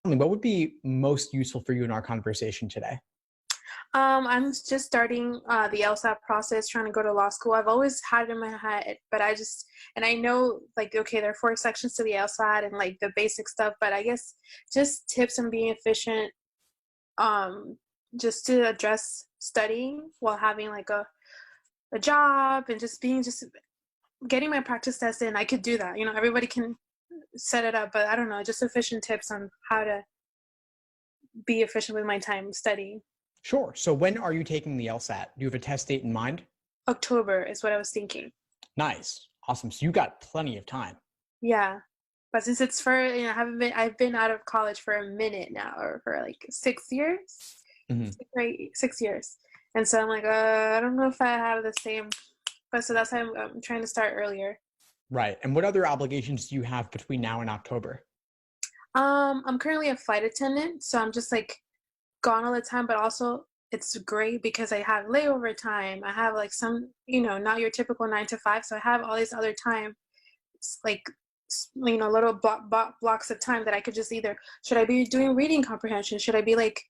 What would be most useful for you in our conversation today? I'm just starting the LSAT process, trying to go to law school. I've always had it in my head, but I know, like, okay, there are 4 sections to the LSAT and like the basic stuff, but I guess just tips on being efficient, just to address studying while having like a job and just getting my practice test in. I could do that. Everybody can set it up, but I don't know, just efficient tips on how to be efficient with my time studying. Sure. So when are you taking the LSAT? Do you have a test date in mind? October is what I was thinking. Nice. Awesome. So you got plenty of time. Yeah. But since it's I've been out of college for a minute now, or for like 6 years, Mhm. 6 years. And so I'm like, I don't know if I have the same, but so that's why I'm trying to start earlier. Right. And what other obligations do you have between now and October? I'm currently a flight attendant, so I'm just like gone all the time, but also it's great because I have layover time. I have like some, not your typical 9 to 5. So I have all this other time, like, little blocks of time that I could just either, should I be doing reading comprehension? Should I be like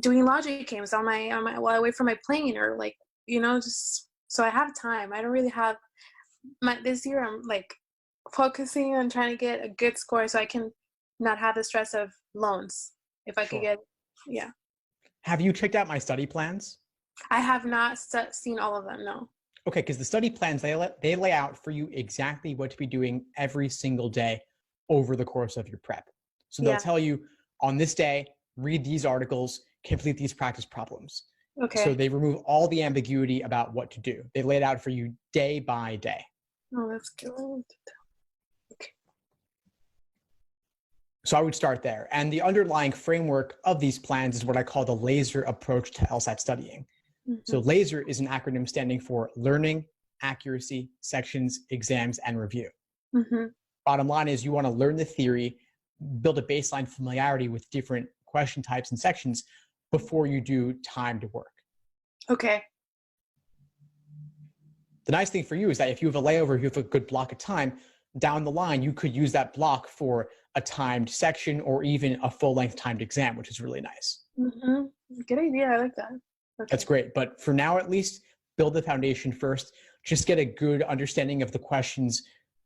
doing logic games while I wait for my plane, or like, just so I have time. I don't really have this year. I'm like focusing on trying to get a good score so I can not have the stress of loans. If I could Sure. get, yeah. Have you checked out my study plans? I have not seen all of them, no. Okay, because the study plans, they lay out for you exactly what to be doing every single day over the course of your prep. So they'll Yeah. tell you, on this day, read these articles, complete these practice problems. Okay. So they remove all the ambiguity about what to do. They lay it out for you day by day. Oh, that's good. Okay. So I would start there. And the underlying framework of these plans is what I call the LASER approach to LSAT studying. Mm-hmm. So LASER is an acronym standing for Learning, Accuracy, Sections, Exams, and Review. Mm-hmm. Bottom line is you want to learn the theory, build a baseline familiarity with different question types and sections before you do timed work. Okay. The nice thing for you is that if you have a layover, you have a good block of time, down the line, you could use that block for a timed section or even a full-length timed exam, which is really nice. Mm-hmm. Good idea. I like that. Okay. That's great. But for now, at least, build the foundation first. Just get a good understanding of the questions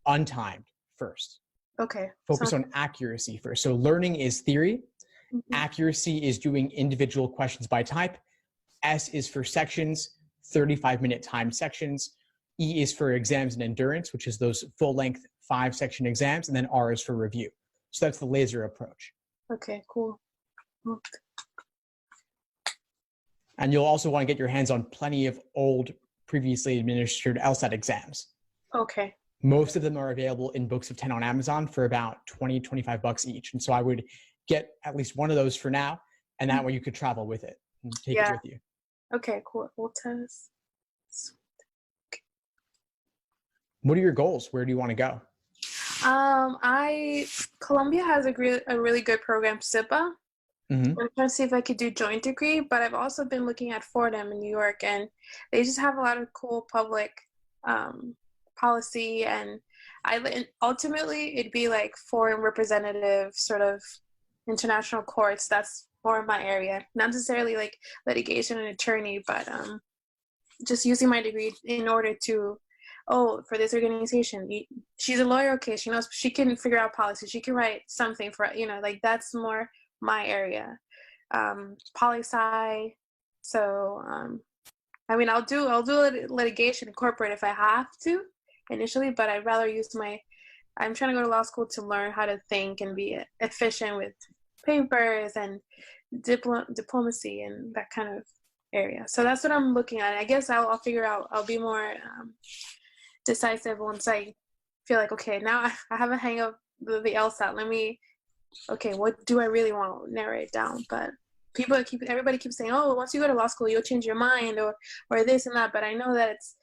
untimed first. Okay. Focus on accuracy first. So learning is theory. Mm-hmm. Accuracy is doing individual questions by type. S is for sections, 35-minute timed sections. E is for exams and endurance, which is those full-length 5-section exams. And then R is for review. So that's the LASER approach. Okay, cool. And you'll also want to get your hands on plenty of old, previously administered LSAT exams. Okay. Most of them are available in books of 10 on Amazon for about $20, $25 each. And so I would get at least one of those for now, and that way you could travel with it and take it with you. Okay, cool. We'll test. What are your goals? Where do you want to go? Columbia has a really good program, SIPA. Mm-hmm. I'm trying to see if I could do joint degree, but I've also been looking at Fordham in New York, and they just have a lot of cool public policy, and ultimately it'd be like foreign representative sort of international courts. That's more my area, not necessarily like litigation and attorney, but just using my degree in order to, for this organization, she's a lawyer, okay, she knows, she can figure out policy, she can write something for, like that's more my area. Poli-sci. So I'll do litigation corporate if I have to initially, but I'd rather use I'm trying to go to law school to learn how to think and be efficient with papers and diplomacy and that kind of area. So that's what I'm looking at. I guess I'll figure out, I'll be more decisive once I feel like, okay, now I have a hang of the LSAT. What do I really want? Narrow it down. But everybody keeps saying, once you go to law school, you'll change your mind or this and that. But I know that it's,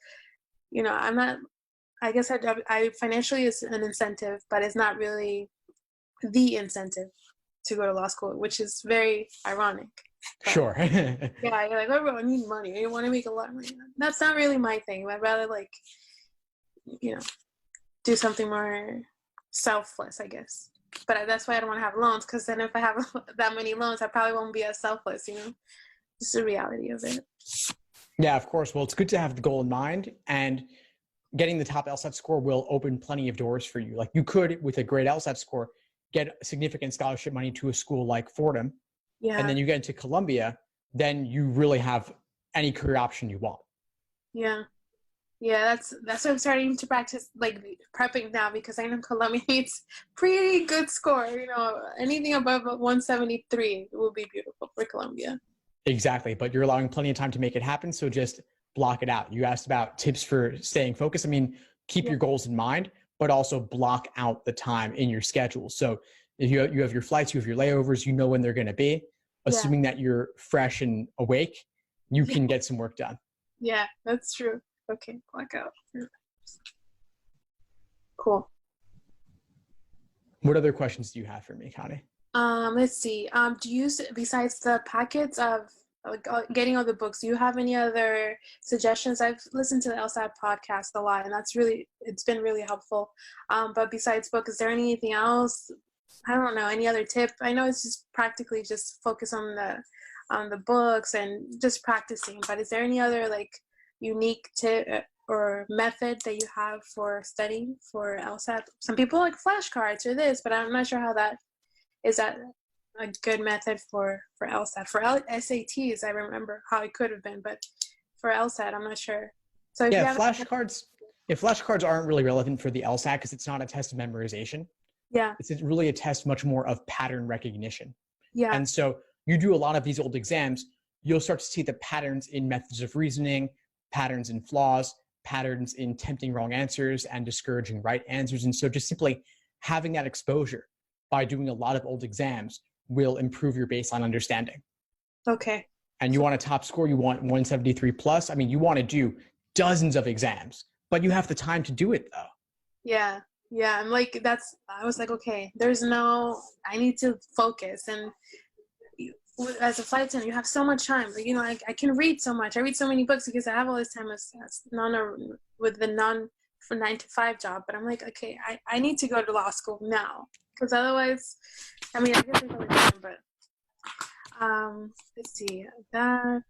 I'm not, I guess I financially is an incentive, but it's not really the incentive to go to law school, which is very ironic. But, Sure. yeah, you're like, oh, I need money. I want to make a lot of money. That's not really my thing. I'd rather like, you know, do something more selfless, I guess. But that's why I don't want to have loans, because then if I have that many loans, I probably won't be as selfless, you know? It's the reality of it. Yeah, of course. Well, it's good to have the goal in mind, and getting the top LSAT score will open plenty of doors for you. Like you could, with a great LSAT score, get significant scholarship money to a school like Fordham, Yeah. and then you get into Columbia, then you really have any career option you want. Yeah. Yeah, that's what I'm starting to practice, like prepping now, because I know Columbia needs pretty good score. You know, anything above 173 will be beautiful for Columbia. Exactly, but you're allowing plenty of time to make it happen, so just block it out. You asked about tips for staying focused. I mean, keep your goals in mind, but also block out the time in your schedule. So if you have your flights, you have your layovers, you know when they're going to be, assuming that you're fresh and awake, you can get some work done. Yeah, that's true. Okay, block out. Cool. What other questions do you have for me, Connie? Let's see. Do you, besides the packets of getting all the books, do you have any other suggestions? I've listened to the LSAT podcast a lot, and it's been really helpful. But besides book, is there anything else? I don't know, any other tip? I know it's just practically just focus on the books and just practicing, but is there any other like unique tip or method that you have for studying for LSAT? Some people like flashcards or this, but I'm not sure how that is. That a good method for LSAT? For SATs, I remember how it could have been, but for LSAT, I'm not sure. So if flashcards aren't really relevant for the LSAT because it's not a test of memorization. Yeah. It's really a test much more of pattern recognition. Yeah. And so you do a lot of these old exams, you'll start to see the patterns in methods of reasoning, patterns in flaws, patterns in tempting wrong answers and discouraging right answers. And so just simply having that exposure by doing a lot of old exams will improve your baseline understanding. Okay. And you want a top score, you want 173 plus. I mean, you want to do dozens of exams, but you have the time to do it though. Yeah. Yeah. I'm like, I was like, okay, I need to focus. And as a flight attendant, you have so much time. Like, you know, I can read so much. I read so many books because I have all this time with the for 9 to 5 job. But I'm like, okay, I need to go to law school now, because otherwise, I mean, I guess there's other time, but let's see that.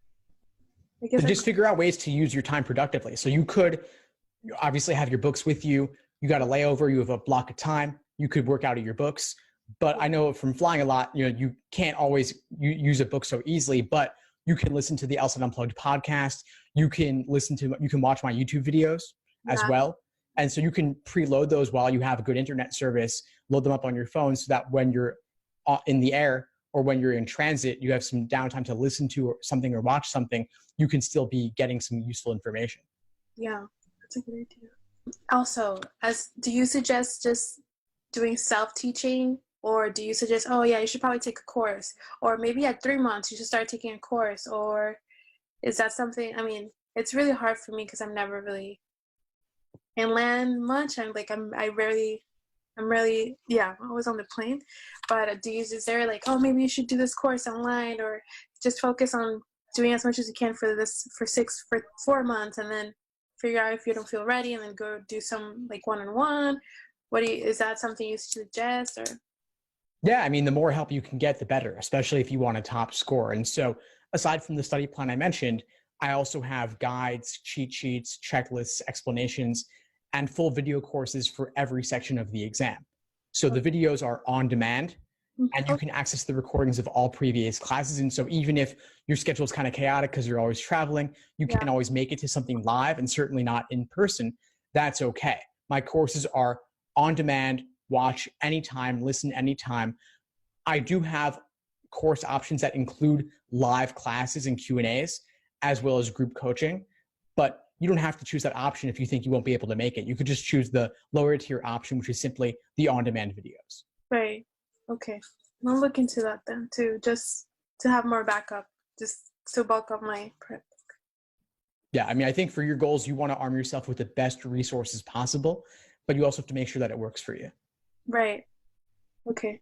I guess just figure out ways to use your time productively. So you could obviously have your books with you. You got a layover. You have a block of time. You could work out of your books. But I know from flying a lot, you know, you can't always use a book so easily, but you can listen to the LSAT Unplugged podcast. You can watch my YouTube videos as well. And so you can preload those while you have a good internet service, load them up on your phone so that when you're in the air or when you're in transit, you have some downtime to listen to something or watch something. You can still be getting some useful information. Yeah, that's a good idea. Also, do you suggest just doing self-teaching? Or do you suggest, oh yeah, you should probably take a course, or maybe at 3 months you should start taking a course? Or is that something? I mean, it's really hard for me because I'm never really inland much. I'm rarely, I'm always on the plane. But is there like, oh, maybe you should do this course online, or just focus on doing as much as you can for 4 months, and then figure out if you don't feel ready, and then go do some like one-on-one? Is that something you suggest? Or yeah, I mean, the more help you can get, the better, especially if you want a top score. And so aside from the study plan I mentioned, I also have guides, cheat sheets, checklists, explanations, and full video courses for every section of the exam. So the videos are on demand, and you can access the recordings of all previous classes. And so even if your schedule is kind of chaotic because you're always traveling, you can't always make it to something live, and certainly not in person. That's okay. My courses are on demand. Watch anytime, listen anytime. I do have course options that include live classes and Q&As, as well as group coaching, but you don't have to choose that option if you think you won't be able to make it. You could just choose the lower tier option, which is simply the on-demand videos. Right. Okay. I'll look into that then too, just to have more backup, just to bulk up my prep. Yeah, I mean, I think for your goals, you want to arm yourself with the best resources possible, but you also have to make sure that it works for you. Right. Okay.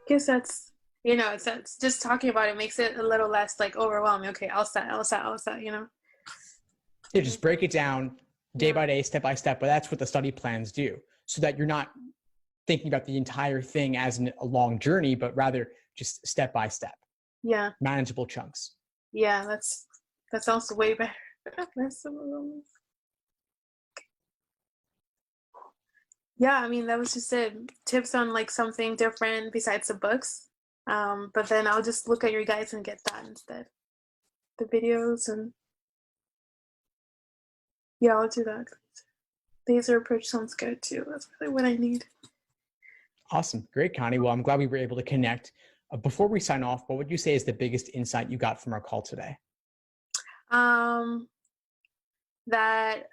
Guess that's it's just talking about it makes it a little less like overwhelming. Okay, LSAT, Yeah, just break it down day Yeah. by day, step by step. But that's what the study plans do, so that you're not thinking about the entire thing as a long journey, but rather just step by step, Yeah. manageable chunks. Yeah, that sounds way better. That's so Yeah, I mean, that was just it. Tips on like something different besides the books. But then I'll just look at your guides and get that instead. The videos and yeah, I'll do that. Laser approach sounds good too. That's really what I need. Awesome. Great, Connie. Well, I'm glad we were able to connect. Before we sign off, what would you say is the biggest insight you got from our call today? That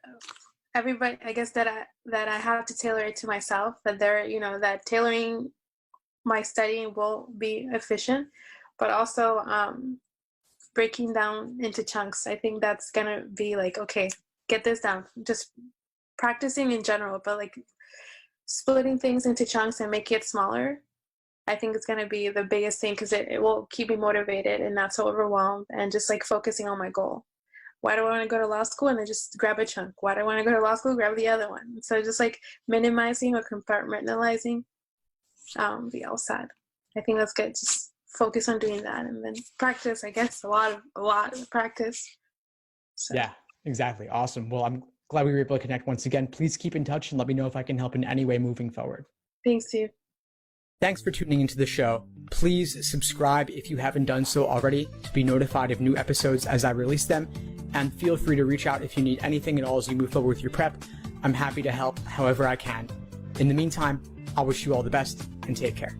everybody, I guess that I have to tailor it to myself. That that tailoring my studying will be efficient, but also breaking down into chunks. I think that's gonna be like, okay, get this down. Just practicing in general, but like splitting things into chunks and making it smaller. I think it's gonna be the biggest thing because it will keep me motivated and not so overwhelmed, and just like focusing on my goal. Why do I want to go to law school? And then just grab a chunk. Why do I want to go to law school? Grab the other one. So just like minimizing or compartmentalizing the LSAT. I think that's good. Just focus on doing that, and then practice. I guess a lot of practice. So. Yeah, exactly. Awesome. Well, I'm glad we were able to connect once again. Please keep in touch and let me know if I can help in any way moving forward. Thanks, Steve. Thanks for tuning into the show. Please subscribe if you haven't done so already to be notified of new episodes as I release them. And feel free to reach out if you need anything at all as you move forward with your prep. I'm happy to help however I can. In the meantime, I'll wish you all the best and take care.